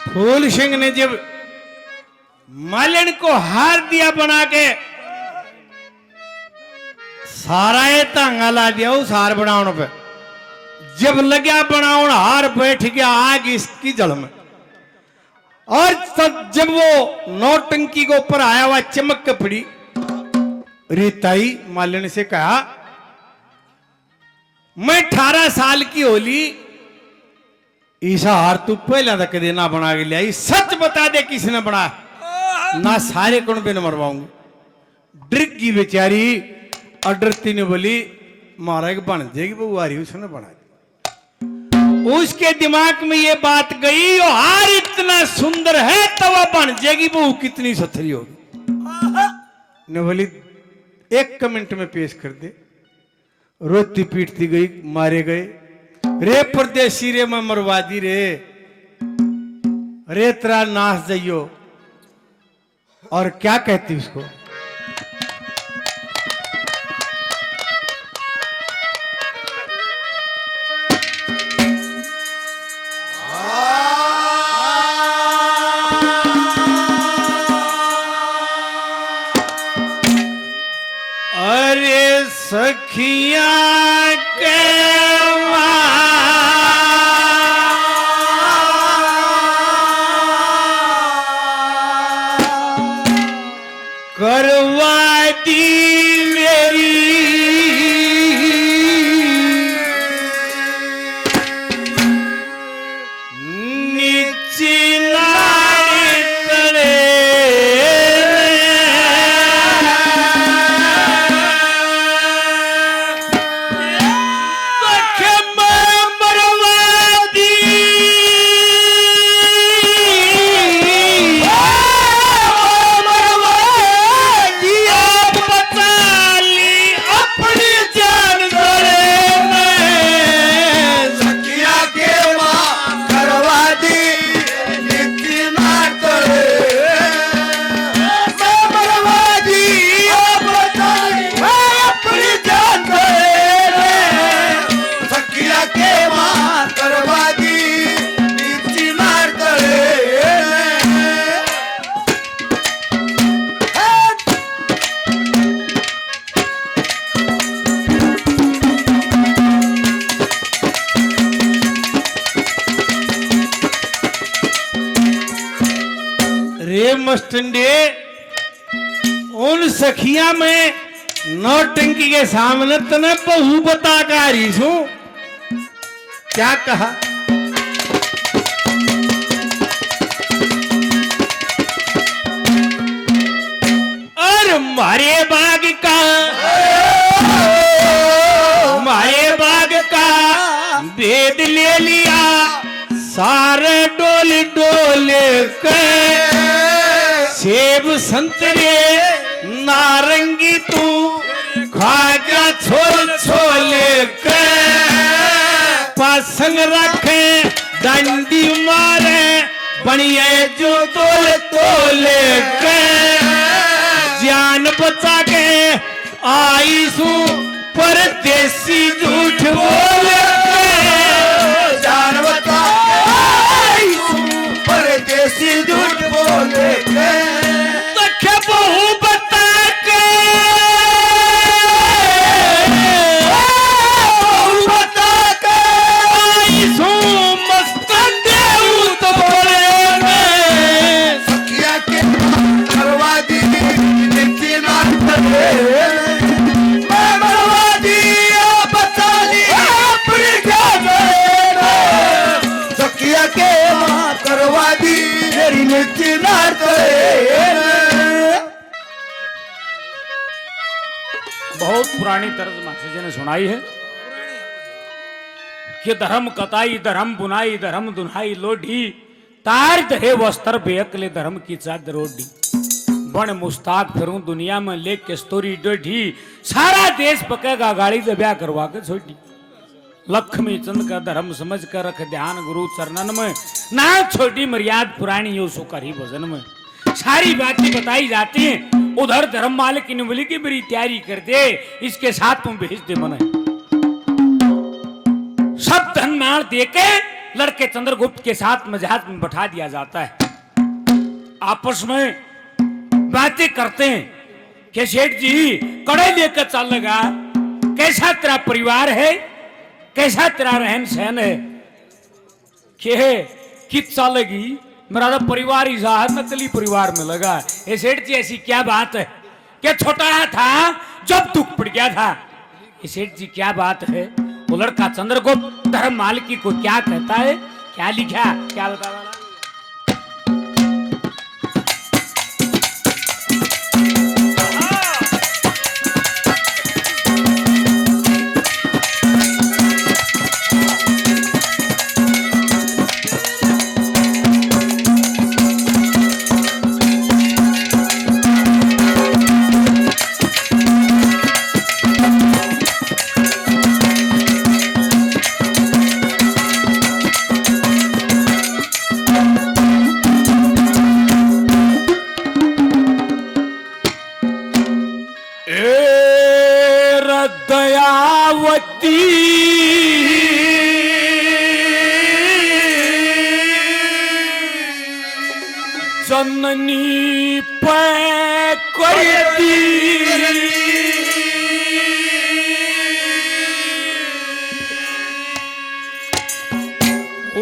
फूल सिंह ने जब मालन को हार दिया बना के, सारा ये तांगा ला दिया उस हार बनाने पे। जब लगा बनाने हार बैठ गया आग इसकी जल में। और जब वो नौटंकी के ऊपर आया हुआ चमक के पड़ी, रीताई मालिनी से कहा मैं 18 साल की होली, ईसा हार तू पहला तक देना बना के लिया, सच बता दे किसने बनाया ना, सारे कौन पे न मरवाऊंगी। डरगी बेचारी अडरती ने बोली मारा के बन जाएगी वो आ रही, उसने बना दी। उसके दिमाग में ये बात गई और हार इतना सुंदर है तो वह बन जाएगी वो कितनी सथरी होगी। ने बोली 1 मिनट में पेश कर दे। रोती पीटती गई, मारे गए। रे परदेसी रे मैं मरवा दी रे, रे तेरा नाश जाइयो। और क्या कहती उसको, अरे सखिया के करवा दी मेरी नीचे नारे तले, मस्टंडे उन सखिया में नौटंकी के सामने तने बहु बता का रीसू क्या कहा, और मारे बाग का भेद ले लिया, सारे डोले डोले के सेब संतरे नारंगी तू खाजा छोल छोले के, पासंग रखे डंडी मारे बनिए जो तोले तोले के, जान बचा के आई सू परदेसी झूठ बोले के, जान बचा के आई सू परदेसी झूठ बोले के, बहु बता के मस्तंडे तो बोले सखिया के करवा दी नीचे मैं मरवा दी बता दी अपनी सखिया के करवा दी मेरी नीचे बहुत पुरानी तर्ज मास्टर जी ने सुनाई है कि धर्म कताई धर्म बुनाई धर्म दुनाई लोढ़ी, तार दहे वस्त्र बेअकले धर्म की चादर ओढ़ी, बन मुस्ताक फिरूं दुनिया में ले के स्टोरी डोढ़ी, सारा देश पकेगा गाड़ी से ब्याह करवा के छोटी, लक्ष्मी चंद का धर्म समझ कर रख ध्यान गुरु चरणन में, ना छोटी मर्याद पुरानी यो सुकरी भजन में, सारी बातें बताई जाती हैं। उधर धर्म मालिक ने बोली कि मेरी तैयारी कर दे, इसके साथ तुम भेज दे मना, सब धन मार दे के लड़के चंद्रगुप्त के साथ में जहाज में बैठा दिया जाता है। आपस में बातें करते हैं कि सेठ जी कड़े लेकर चल लगा, कैसा तेरा परिवार है, कैसा तेरा रहन सहन है, कित चलेगी, मेरा तो परिवार ही नकली परिवार में लगा। ये सेठ जी ऐसी क्या बात है, क्या छोटा था जब दुख पड़ गया था। ये सेठ जी क्या बात है। वो लड़का चंद्रगुप्त धर्म मालिकी को क्या कहता है, क्या लिखा, क्या बता वाला? दयावती जननी पे करती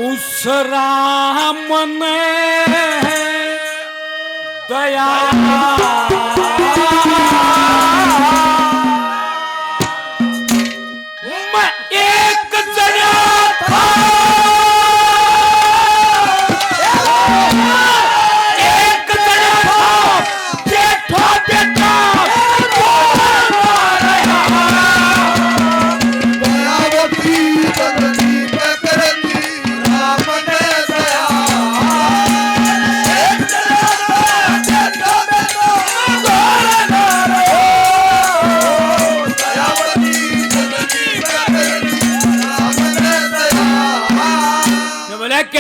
उस राम ने दया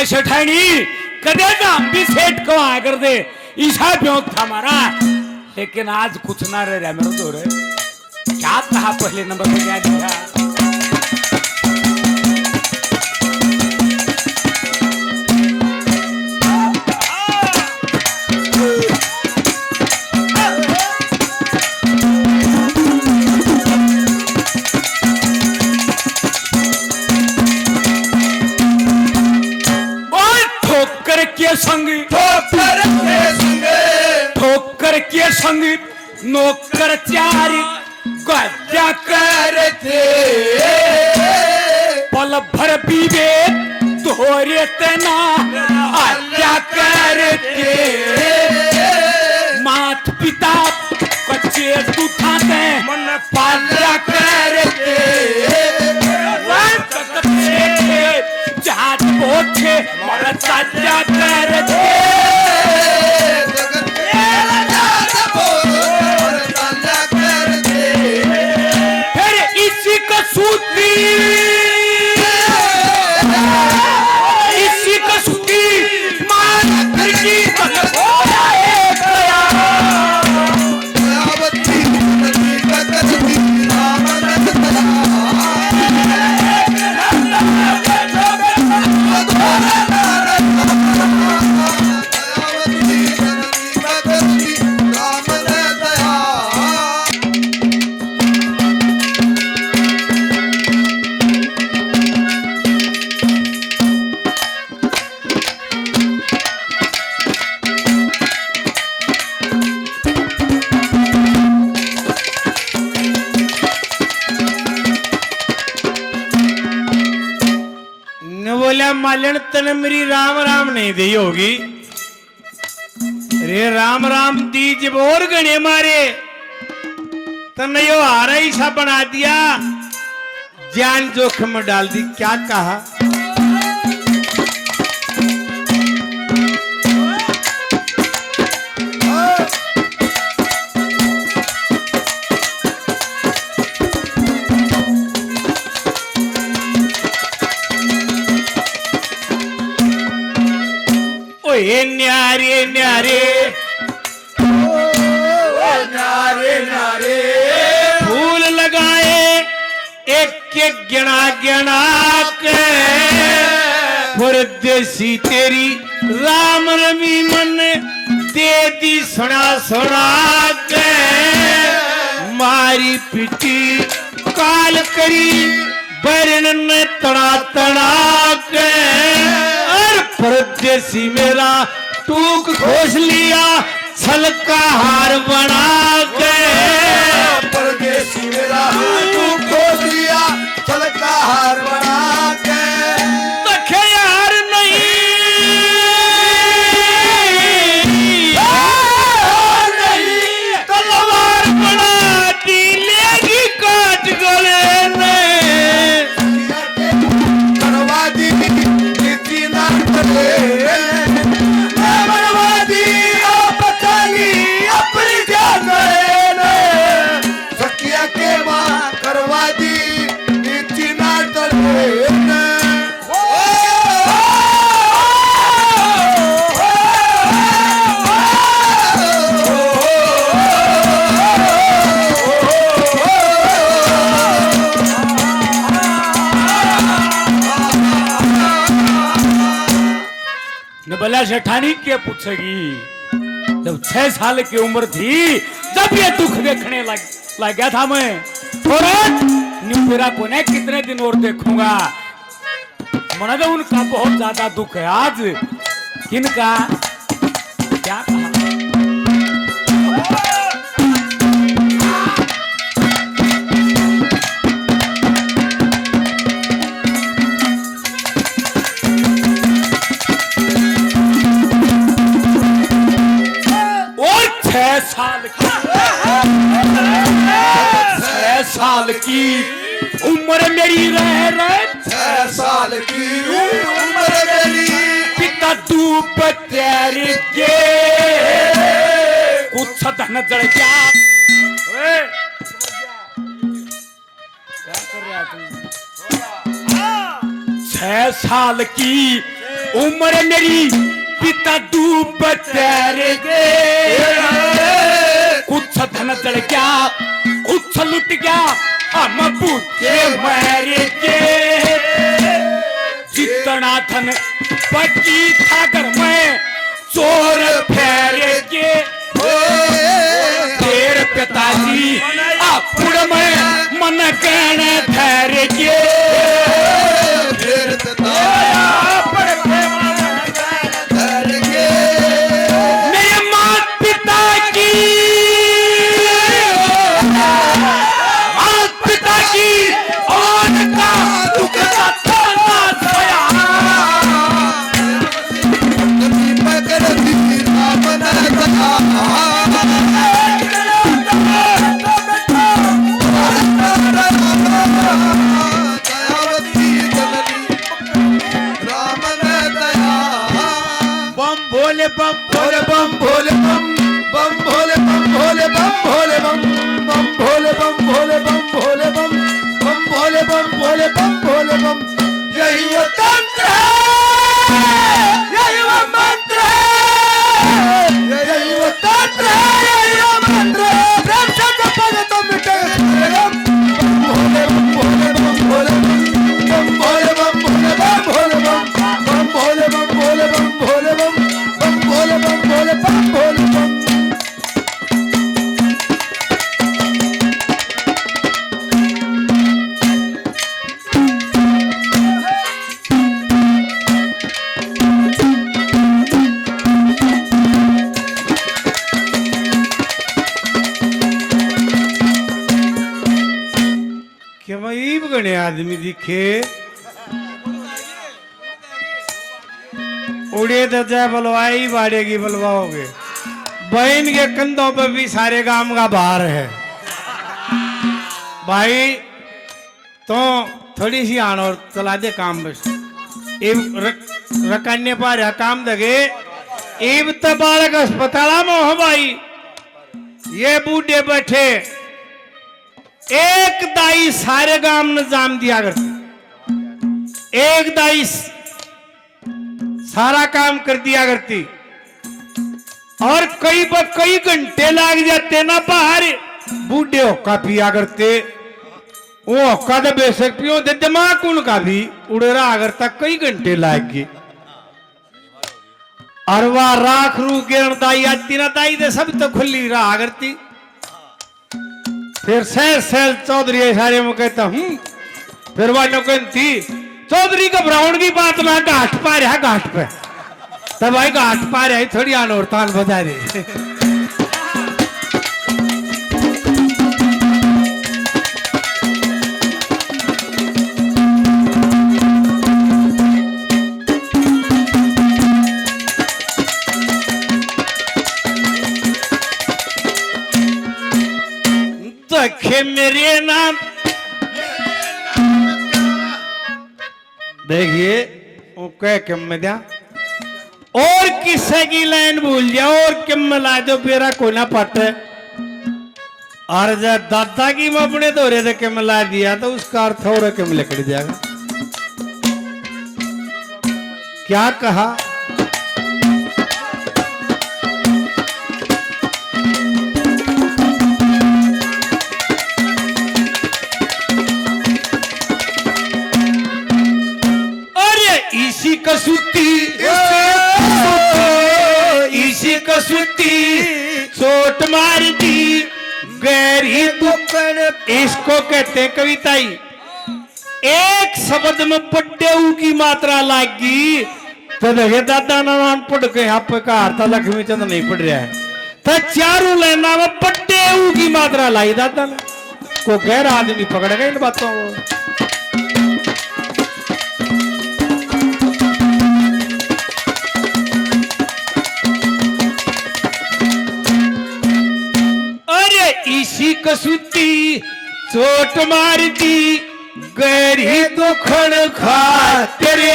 सेठानी कदे ना हम भी सेठ को आ कर दे, ईसा ब्योक था हमारा, लेकिन आज कुछ ना रह रहा मेरे तो रे। क्या कहा पहले नंबर पे, क्या दिया ठोकर के संग नौकर चारी गजा करते, पल भर विवेक तोरे तना हत्या करते, मात पिता बच्चे दुखाते मन पाल्या करते, जहाज पोछे मन साजा करते, इसी कसूती मान करके मालन तन मेरी राम राम नहीं दी होगी रे, राम राम दी जब और गणे मारे तन यो हारा ही सा बना दिया, जान जोखिम में डाल दी। क्या कहा, न्यारे न्यारे न्यारे न्यारे फूल लगाए एक एक गिना गिना के, परदेसी तेरी राम रमी मन दे दी सुना सुना के मारी पिटी काल करी बरन तड़ा तड़ा के और परदेसी मेरा टूक खोस लिया छल का हार बना के परदेसी मेरा तू खोस लिया छल का हार बना के देखे यार नहीं तलवार बना दी लेगी काट गले ने करवा दी नीति ना चले करवा दी बचाली अपनी जान ने सखिया के मां करवा दी नीति ना चले नबला सेठानी क्या पूछेगी जब 6 साल की उम्र थी जब ये दुख देखने लग गया था मैं और न्यूपेरा को ने कितने दिन और देखूंगा मना तो उनका बहुत ज्यादा दुख है आज किनका क्या कहा और 6 साल की उम्र मेरी रह 6 साल की उम्र मेरी पिता डूब तेरे के कुछ धन जड़ क्या ओए, क्या कर रहा तू 6 साल की उम्र मेरी पिता डूब तेरे के कुछ धन जड़ क्या कुछ लुट गया हम भूखे मरे के जितना धन बची था घर में चोर फेरे के तेरे पिताजी अपुड़ में मन कहने ठहरे के फिर ताया धर के मेरे माता पिता की माता पिता की और का दुख का ताना सोया मगर दी राम ना दयावती जननी राम ने दया बम भोले बम भोले बम भोले बम बम भोले बम भोले बम भोले बम बम भोले बम भोले बम भोले बम बम भोले बम भोले बम भोले बम यही वो तंत्र है यही वो मंत्र है यही वो तंत्र है यही वो मंत्र है प्रेम से जपोगे तो मिटेगा भोले बम भोले बम भोले बम भोले बम भोले बम भोले बम बम भोले बम भोले बम भोले बम बम भोले बम भोले बम भोले बम कि वही बगड़े आदमी दिखे उड़े तो जाए बलवाई बाड़ेगी बलवाओगे बहन के कंधों पर भी सारे गांव का भार है भाई तो थोड़ी सी आन और चला दे काम बस रकान्य पर है काम दगे एब तो बालक अस्पताल में हो भाई ये बूढ़े बैठे एक दाई सारे गांव ने जाम दिया करती एक दाई सारा काम कर दिया करती और कई घंटे लग जाते ना बाहर बूढ़े होका पिया करते वो कद बेशक पियो दे दिमाग उनका भी उड़े रहा अगर तक कई घंटे लाग गए और वह राख रू गिरण दाई आती ना दाई दे सब तो खुली रहा करती फिर सहज सहज चौधरी सारे में कहता हूं फिर वह कहती चौधरी घबराउन की बात ना घाट पा रहा घाट पे तब भाई घाट पा रहा थोड़ी आन और तान बजा दे देखे मेरे नाम देखिए वो कह किम में दिया और किस्से की लाइन भूल जाओ और किम में ला दो मेरा कोई ना पटे और जब दादा की मैं अपने दौरे से किम ला दिया तो उसका अर्थ और किम लिख जाएगा क्या कहा इसी कसूती चोट मार दी गहरी दुखन इसको कहते हैं कविताई एक शब्द में पड्डेऊ की मात्रा लागी तो देखे दादा नाम पढ़ के यहाँ पे कहा था लक्ष्मी चंद नहीं पढ़ रहा है तो चारों लेना में पड्डेऊ की मात्रा लाई दादा ने को गहरा आदमी पकड़ेगा इन बातों को इसी कसूती चोट मारती गहरी दुखन खातरे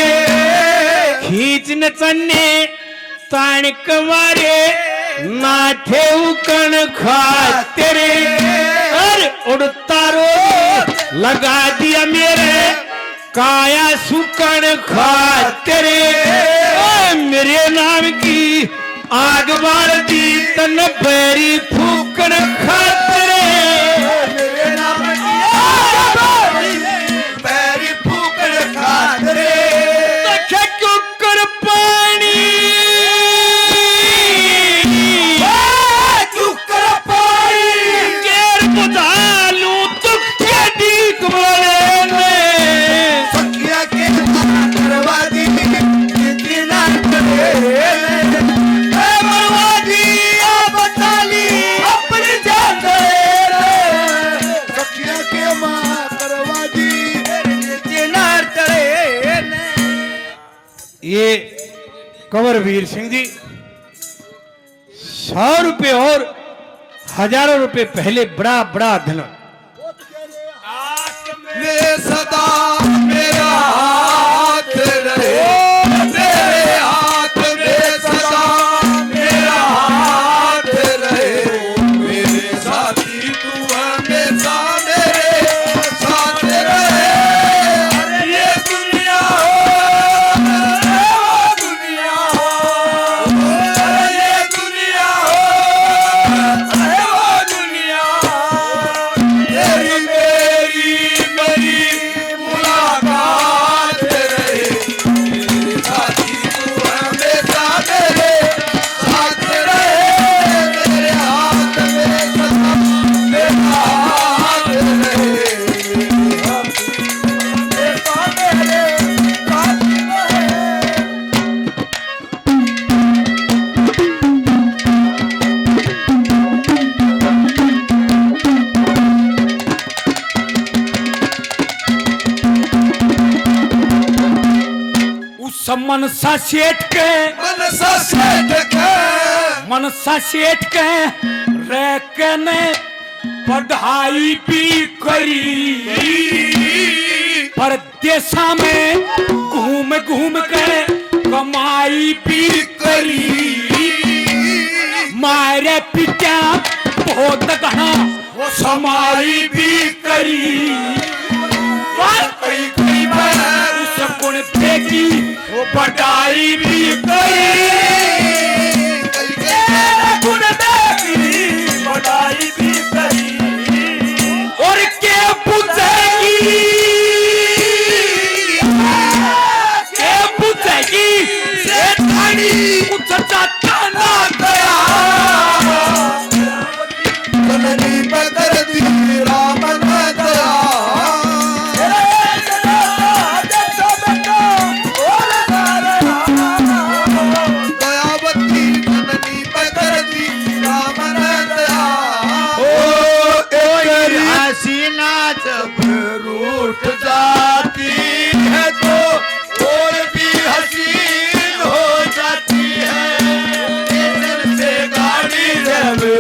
खींच न चन्ने ताण कमारे नाथे उकन खातरे अरे उड़ता रो लगा दिया मेरे काया सुकन खातरे मेरे नाम की आग बाल दी तन बैरी फूकन खातरे मेरे नाम की आग बाल दी बैरी फूकन खातरे देखे क्यों कर पानी क्यों कर पानी केर बुझा लूं दुख के डीक बोले में सखिया के करवा दी कितना करे ये कंवर वीर सिंह जी 100 रुपए और हजारों रुपए पहले बड़ा बड़ा धन मैं सदा मेरा हाथ रहे मेरे हाथ में सदा मेरा हाथ रहे मेरे साथी तू हमेशा मेरे साथ रहे ये दुनिया मनसा सेठ के मनसा सेठ के रह ने पढ़ाई भी करी परदेसा में घूम घूम के कमाई भी करी मारे पिता बहुत घना समाई भी करी कई बार गुण देखी वो पढ़ाई भी करी गुण देखी पढ़ाई भी करी और क्या पूछेगी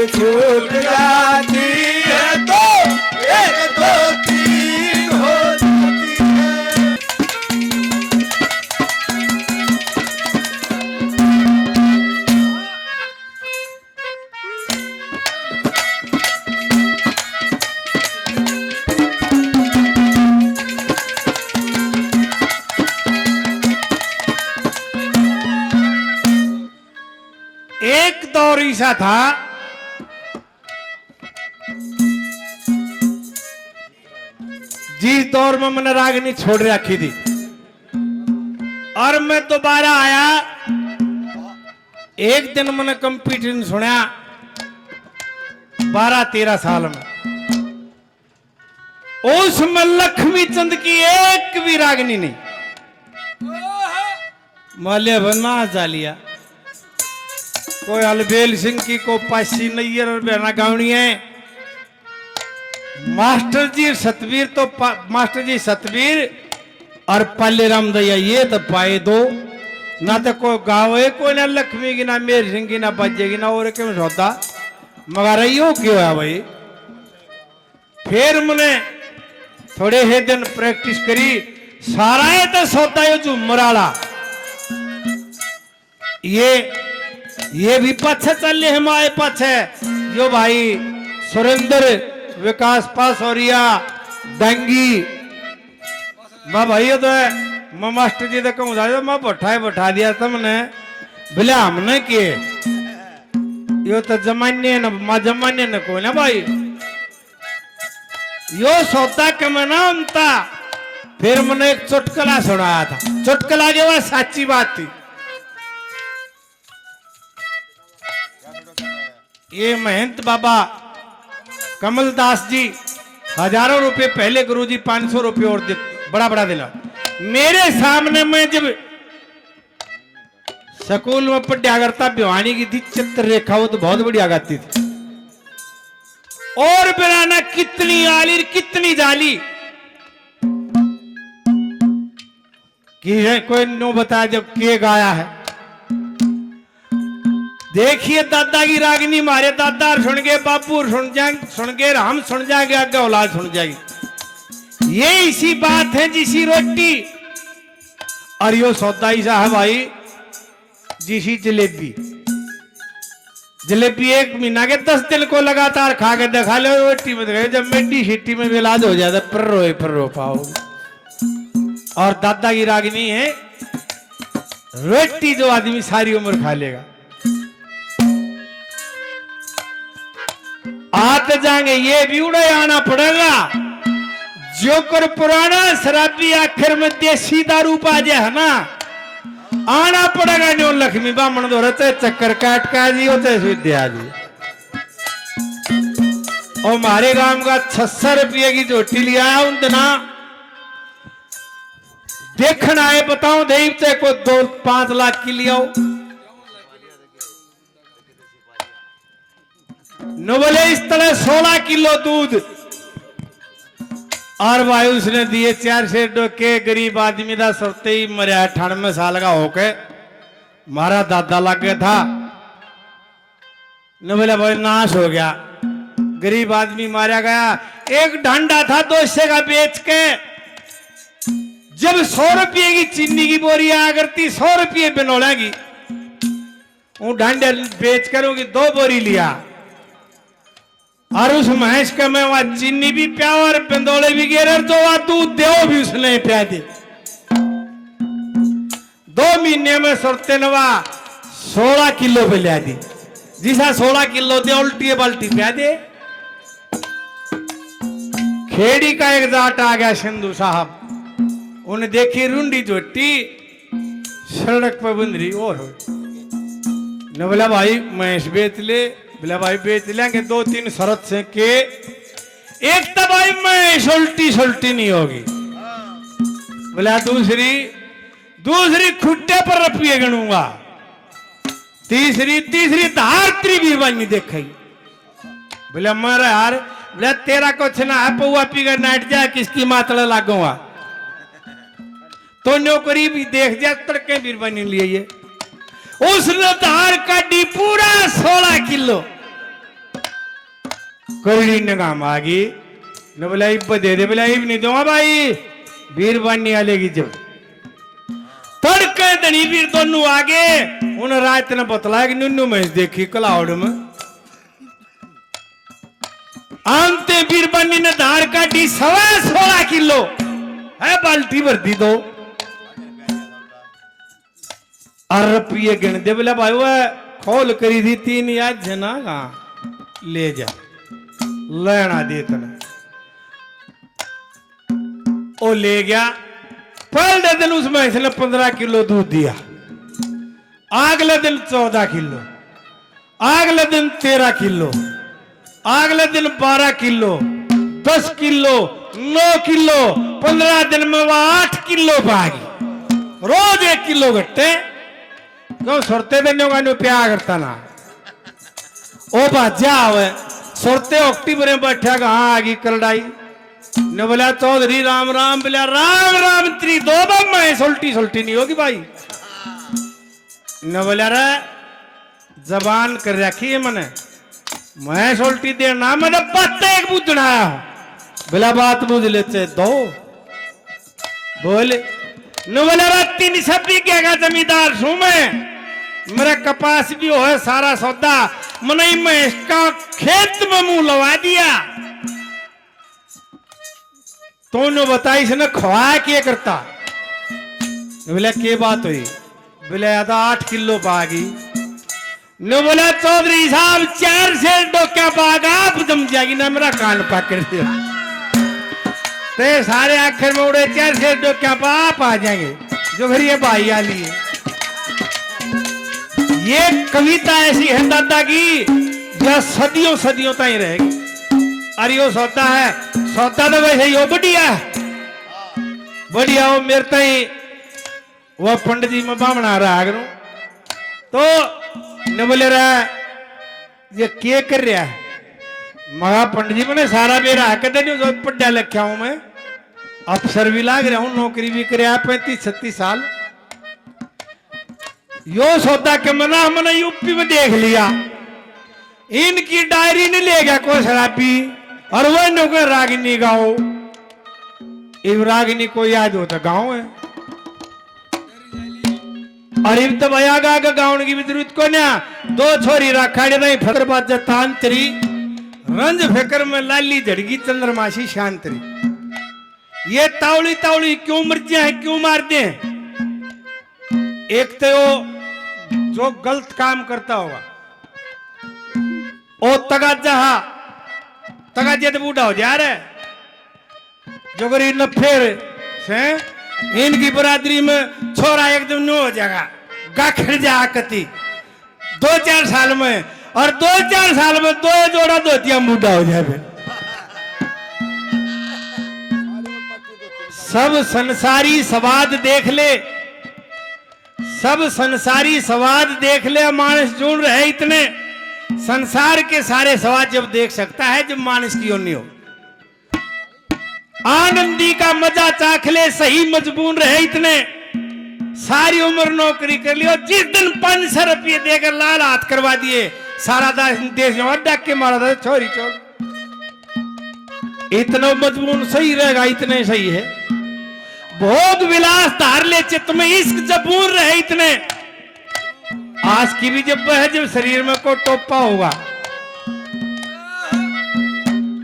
छूट जाती है तो एक दो तीन हो जाती है। एक दौर ऐसा था जिस दौर में मैंने रागनी छोड़ रखी थी और मैं दोबारा आया। एक दिन मैंने कंपटीशन सुना 12-13 साल में, उसमें लक्ष्मी चंद की एक भी रागनी नहीं। माल्या बना जा लिया, कोई अलबेल सिंह की, को पासी नैयर और बहना गावनी है। मास्टर जी सतवीर तो मास्टर जी सतवीर और पाले राम दैया ये तो पाए दो ना, तो कोई गाँव है कोई ना लक्ष्मी की ना मेर सिंह की ना बजेगी ना और क्यों सौदा मगर यो क्यों है भाई। फिर मैंने थोड़े ही दिन प्रैक्टिस करी, सारा है तो सौदा यो झूमर वाला ये भी पछे चले हमारे पछे जो भाई सुरेंद्र विकास पास हो रिया डंगी मैं भाई तो मैं मास्टर जी तक मैं बैठा दिया तुमने बोले हमने किए यो तो जमाने न को ना भाई यो सौदा के मना उनता। फिर मैंने एक चुटकुला सुनाया था, चुटकुला जो है सच्ची बात थी। ये महंत बाबा कमलदास जी हजारों रुपए पहले गुरुजी 500 रुपए और बड़ा बड़ा दिला मेरे सामने। मैं जब स्कूल में पढ़ा करता भिवानी की थी चित्र रेखा, वो तो बहुत बढ़िया गाती थी और बिराना कितनी आली कितनी जाली कि है कोई नो बताया जब के गाया है। देखिए दादा की रागनी मारे दादा सुन गए, बापू सुन गए, हम सुन जाएंगे, आगे औलाद सुन जाएगी। ये इसी बात है जिसी रोटी और यो सौदा ऐसा है भाई जिसी जलेबी। जलेबी 1 महीना के 10 दिन को लगातार खा के दिखा लो, रोटी में दिखाए जब मेडी सिटी में इलाज हो जाता पर्रो पाओगे। और दादा की रागनी है रोटी जो आदमी सारी उम्र खा लेगा। आते जाएंगे ये भी उड़े आना पड़ेगा, जो कर पुराना शराबी आखिर में देसी दारू पा जाए है ना, आना पड़ेगा। जो लक्ष्मी बामण दो रहते चक्कर काट का जी होते विद्या जी। और हमारे गांव का 600 रुपये की झोटी लिया उन दिना देखना है, बताओ देव से को 2-5 लाख की लिया न, बोले इस तरह 16 किलो दूध और भाई उसने दिए 4 सेठ के गरीब आदमी का सुरते ही मरिया 98 साल का होके मारा दादा लग गया था न, बोले भाई नाश हो गया, गरीब आदमी मारा गया। एक ढांडा था 200 का बेच के जब 100 रुपये की चीनी की बोरी आया करती 100 रुपये बिनोड़ेगी, वो ढांडे बेच कर 2 बोरी लिया और उस महेश का मैं वहां चीनी भी प्या और बिंदोले भी गिरे तो वहां दूध दे भी उसने प्या दे। 2 महीने में सुरते नवा 16 किलो पे लिया दी, जिसा 16 किलो दे उल्टी बाल्टी प्या दे। खेड़ी का एक जाट आ गया सिंधु साहब, उन्हें देखी रुंडी झोटी सड़क पर बंदरी और हो न, बोला भाई महेश बेच ले, बोला भाई बेच लेंगे 2-3 शरत से के एक तो भाई महेश उल्टी नहीं होगी, बोला दूसरी खुट्टे पर रुपये गणूंगा, तीसरी धारत्री भी बनी देखी। बोले मारा यार, बोले तेरा कुछ ना है, पौआ पी कर नाट जाए किसकी मातड़ा लागूंगा तो नौकरी भी देख जा तड़के भी बनी लिए। उसने धार काटी पूरा 16 किलो करड़ी ने काम आ गई न बोला इब दे दे बोला इब नहीं दूंगा भाई वीर बानी आलेगी जब तड़के धनी वीर दोनों आगे उन रात ने बतलाया कि नुन्नू मैच देखी कलाउड में आमते वीर बानी ने धार काटी 16.5 किलो है बाल्टी भर दी दो और रुपये गिन दे बोला भाई वह खोल करी थी 3 याद जना कहा ले जा लेना दे तना ओ ले गया पहले दिन उसमें इसने 15 किलो दूध दिया अगले दिन 14 किलो अगले दिन 13 किलो अगले दिन 12 किलो 10 किलो 9 किलो 15 दिन में वह 8 किलो भागी रोज 1 किलो घट्टे क्यों सुरते दिन का प्यार करता ना ओ बाजा आवे सुरते अक्टूबर में बैठा कहा आगी करड़ाई ने बोला चौधरी राम राम बोला राम राम तेरी दो बार मैं सुलटी सुलटी नहीं होगी भाई ने बोला रे जबान कर रखी है मैंने मैं सुलटी देना मैंने पत्ते एक बुझना बोला बात बुझ लेते दो बोले न बोला राती नहीं सब भी क्या जमींदार सू मैं मेरा कपास भी हो है सारा सौदा मैंने मैं इसका खेत में मुंह लगा दिया तो ने बताई इसने खवाया क्या करता बोला के बात हुई बोले आधा 8 किलो पागी ने बोला चौधरी साहब 4 से डोक्या पागा आप जम जाएगी ना मेरा कान पकड़ दिया ते सारे आखिर में उड़े 4 से डोक्या पाप आ जाएंगे जो घर ये भाई आली है ये कविता ऐसी है दादा की जो सदियों सदियों तक रहेगी और यो सौदा है सौदा तो वैसे ही हो बढ़िया हो मेरे तई वो पंडित जी में बामना रहा करूं तो न बोले रहा ये क्या कर रहा है मगा पंडित जी मैंने सारा बेरा कहते नहीं पढ़ा लिखा हूं मैं अफसर भी लाग रहा हूं नौकरी भी कर 35-36 साल यो सौदा के मना हमने यूपी में देख लिया इनकी डायरी नहीं ले गया कोई शराबी और वह नौकर रागिनी गाओ इब रागिनी को याद होता गाँव है और इब तो भैया गा गाँव की भी जरूरत को ना 2 छोरी रखाड़े नहीं फकर बात तांतरी रंज फेकर में लाली झड़गी चंद्रमासी शांतरी ये तावली तावली क्यों मर्जियां है क्यों मारते हैं एक तो जो गलत काम करता होगा ओ तगा जहा तगा जद बूढ़ा हो जा रहा जो गरीब न फेर से इनकी बरादरी में छोरा एकदम नो हो जाएगा गाखड़ जा कति 2-4 साल में और 2-4 साल में 2 जोड़ा धोतियां बूढ़ा हो जाए फिर सब संसारी स्वाद देख ले सब संसारी स्वाद देख ले मानस ढूंढ रहे इतने संसार के सारे स्वाद जब देख सकता है जब मानस की ओर नहीं हो आनंदी का मजा चाख ले सही मजबूर रहे इतने सारी उम्र नौकरी कर ली और जिस दिन 500 रुपये देकर लाल हाथ करवा दिए सारा देश डाक के मारा था छोरी चोर इतना मजबूर सही रहेगा इतने सही है भोग विलास धार ले चित्त में इश्क जबूर रहे इतने आज की भी जब है जब शरीर में को टोपा होगा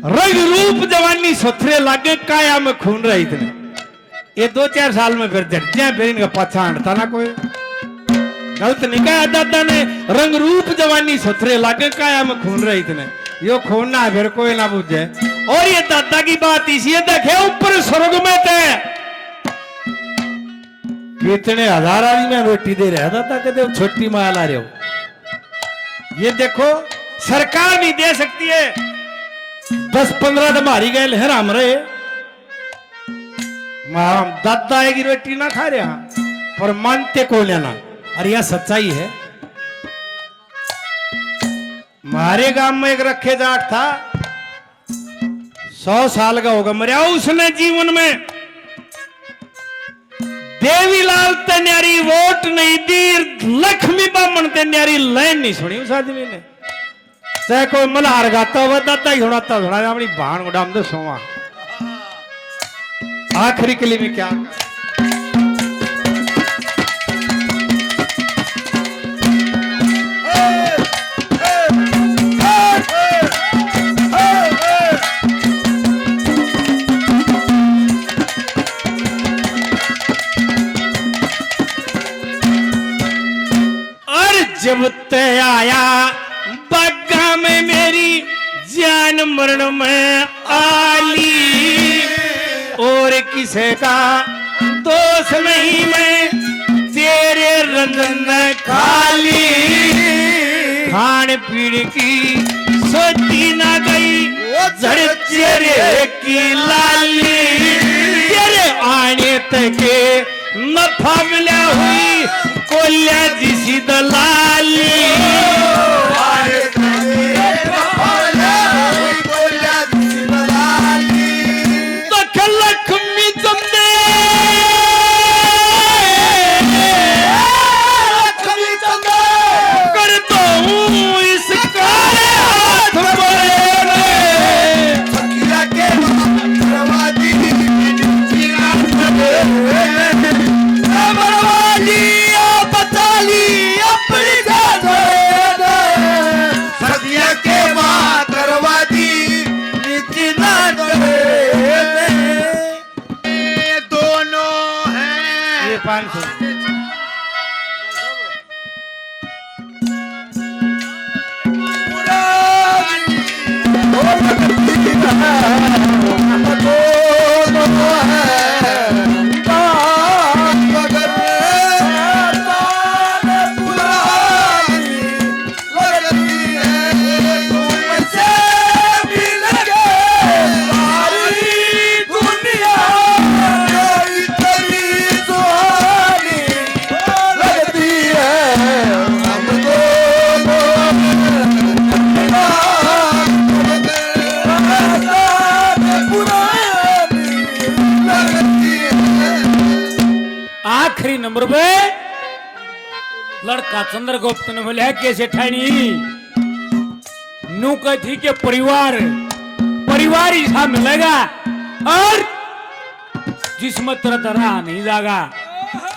रंग रूप जवानी सुथरे लागे काया में खून रहे इतने ये 2-4 साल में फिर जट जाए फिर इनका पाछा हटता ना कोई गलत नहीं कहा दादा ने रंग रूप जवानी सुथरे लागे काया में खून रहे इतने यो खून ना फिर कोई ना बुझे और ये दादा की बात इसी देखे ऊपर स्वर्ग में थे कितने हजार आदमी में रोटी दे रहा दादा कहते छोटी माल आ रहे हो ये देखो सरकार नहीं दे सकती है 10-15 तो मारी गए लहर हम रहे दादा की रोटी ना खा रहे पर मानते को लेना अरे यह सच्चाई है हमारे गांव में एक रखे जाट था 100 साल का होगा मरिया उसने जीवन में देवीलाल ते न्यारी वोट नहीं दी लक्ष्मी बामन ते न्यारी लाइन नहीं सुनी उस आदमी ने चाहे कोई मल्हार गाता वदाता ही होना था थोड़ा अपनी भान उड़ाम दो सोवा आखिरी कली में क्या जब ते आया बग्गा में मेरी जान मरण में आली और किसे का दोष नहीं मैं तेरे रंजन खाली खान पीण की सोची ना गई झड़ चेहरे की लाली तेरे आने तक नफा मिला हुई कोल्या दिसी दलाली तो लक्ष्मी चंदे करता हूँ इसका हाथ पाँच सौ आखिरी नंबर पे लड़का चंद्रगुप्त ने बोला कैसे ठानी नू कही के परिवार ऐसा मिलेगा और जिसमें तरह तरह नहीं जागा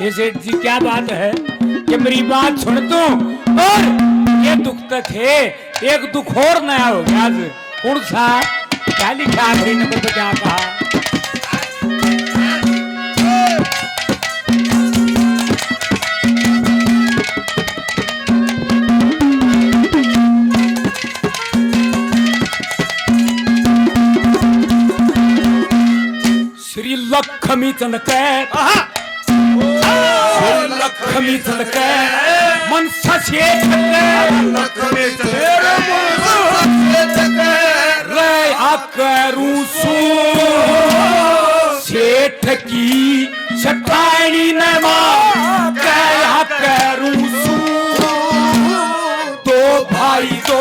ऐसे जी क्या बात है कि मेरी बात सुन तू और ये दुख तो थे एक दुख और नया हो गया आज कौन सा क्या लिखा आखिरी नंबर पे क्या कहा श्री लक्ष्मी चंद लक्ष्मी चंद मनसा करूसू सेठ की सटाणी नमा क्या करूसू दो भाई दो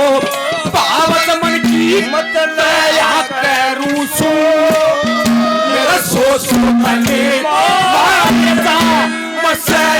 पावत मन की मत क्या करूसू मेरा सोच मने मारता मसे